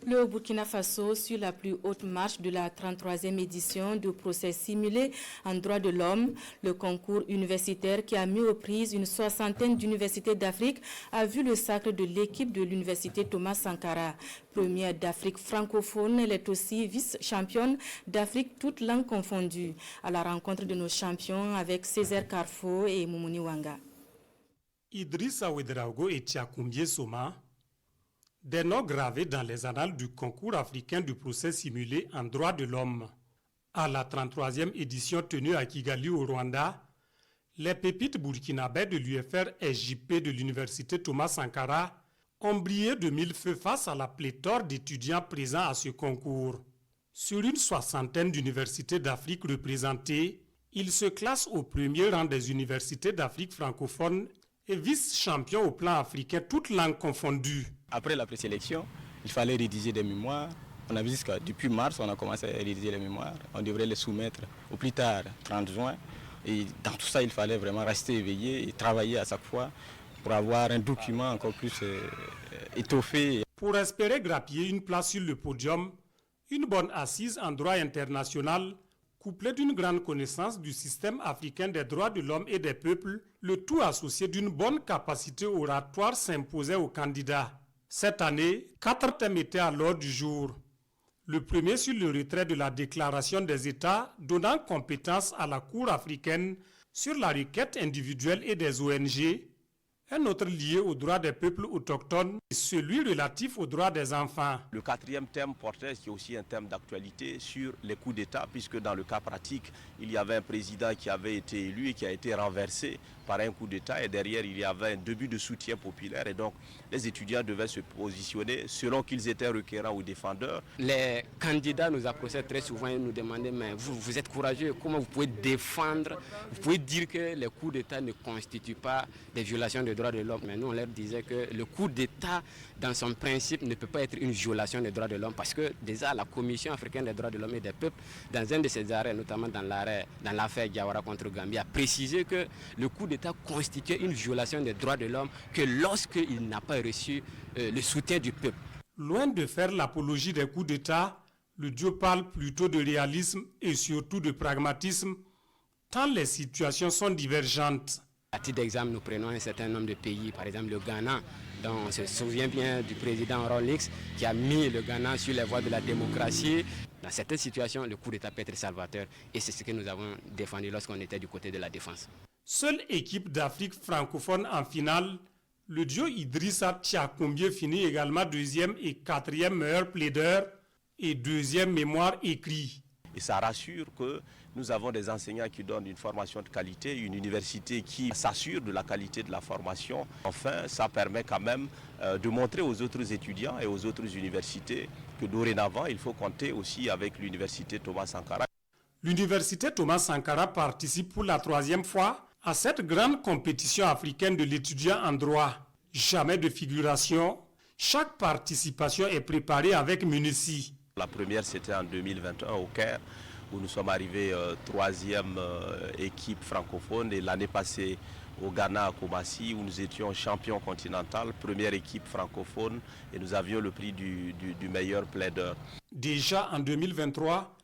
Le Burkina Faso sur la plus haute marche de la 33e édition du procès simulé en droit de l'homme. Le concours universitaire qui a mis aux prises une soixantaine d'universités d'Afrique a vu le sacre de l'équipe de l'université Thomas Sankara. Première d'Afrique francophone, elle est aussi vice-championne d'Afrique toutes langues confondues. À la rencontre de nos champions avec Césaire Carfo et Moumouni Wanga. Idrissa Ouedraogo et Tchakoumbié Soma, des noms gravés dans les annales du concours africain du procès simulé en droit de l'homme. À la 33e édition tenue à Kigali au Rwanda, les pépites burkinabais de l'UFR SJP de l'université Thomas Sankara ont brillé de mille feux face à la pléthore d'étudiants présents à ce concours. Sur une soixantaine d'universités d'Afrique représentées, ils se classent au premier rang des universités d'Afrique francophone et vice-champion au plan africain, toutes langues confondues. Après la présélection, il fallait rédiger des mémoires. On a vu jusqu'à depuis mars, on a commencé à rédiger les mémoires. On devrait les soumettre au plus tard, 30 juin. Et dans tout ça, il fallait vraiment rester éveillé et travailler à chaque fois pour avoir un document encore plus étoffé. Pour espérer grappiller une place sur le podium, une bonne assise en droit international, couplée d'une grande connaissance du système africain des droits de l'homme et des peuples, le tout associé d'une bonne capacité oratoire s'imposait aux candidats. Cette année, 4 thèmes étaient à l'ordre du jour. Le premier sur le retrait de la déclaration des États donnant compétence à la Cour africaine sur la requête individuelle et des ONG. Un autre lié aux droits des peuples autochtones, celui relatif aux droits des enfants. Le 4e thème portait, qui est aussi un thème d'actualité, sur les coups d'État, puisque dans le cas pratique, il y avait un président qui avait été élu et qui a été renversé par un coup d'État, et derrière il y avait un début de soutien populaire, et donc les étudiants devaient se positionner selon qu'ils étaient requérants ou défendeurs. Les candidats nous approchaient très souvent et nous demandaient, mais vous êtes courageux, comment vous pouvez défendre, vous pouvez dire que les coups d'État ne constituent pas des violations des droits de l'homme. Mais nous on leur disait que le coup d'État dans son principe ne peut pas être une violation des droits de l'homme, parce que déjà la Commission africaine des droits de l'homme et des peuples, dans un de ses arrêts, notamment dans l'affaire Diawara contre Gambie, a précisé que le coup d'État constituait une violation des droits de l'homme que lorsqu'il n'a pas reçu le soutien du peuple. Loin de faire l'apologie des coups d'État, le duo parle plutôt de réalisme et surtout de pragmatisme, tant les situations sont divergentes. À titre d'exemple, nous prenons un certain nombre de pays, par exemple le Ghana, dont on se souvient bien du président Rawlings qui a mis le Ghana sur les voies de la démocratie. Dans certaines situations, le coup d'État peut être salvateur, et c'est ce que nous avons défendu lorsqu'on était du côté de la défense. Seule équipe d'Afrique francophone en finale, le duo Idrissa Tchakoumbié finit également 2e et 4e meilleur plaideur et 2e mémoire écrit. Et ça rassure que nous avons des enseignants qui donnent une formation de qualité, une université qui s'assure de la qualité de la formation. Enfin, ça permet quand même de montrer aux autres étudiants et aux autres universités que dorénavant, il faut compter aussi avec l'université Thomas Sankara. L'université Thomas Sankara participe pour la 3e fois à cette grande compétition africaine de l'étudiant en droit. Jamais de figuration, chaque participation est préparée avec minutie. La première, c'était en 2021 au Caire, où nous sommes arrivés 3e équipe francophone, et l'année passée au Ghana à Kumasi, où nous étions champions continental, première équipe francophone, et nous avions le prix du meilleur plaideur. Déjà en 2023,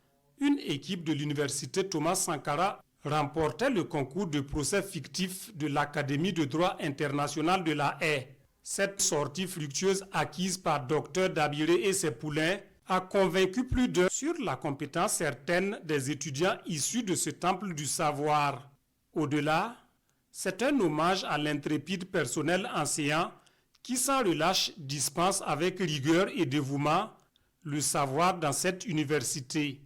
une équipe de l'université Thomas Sankara remportait le concours de procès fictif de l'Académie de droit international de la Haye. Cette sortie fructueuse acquise par Dr Dabiré et ses poulains a convaincu plus d'un sur la compétence certaine des étudiants issus de ce temple du savoir. Au-delà, c'est un hommage à l'intrépide personnel enseignant qui sans relâche dispense avec rigueur et dévouement le savoir dans cette université.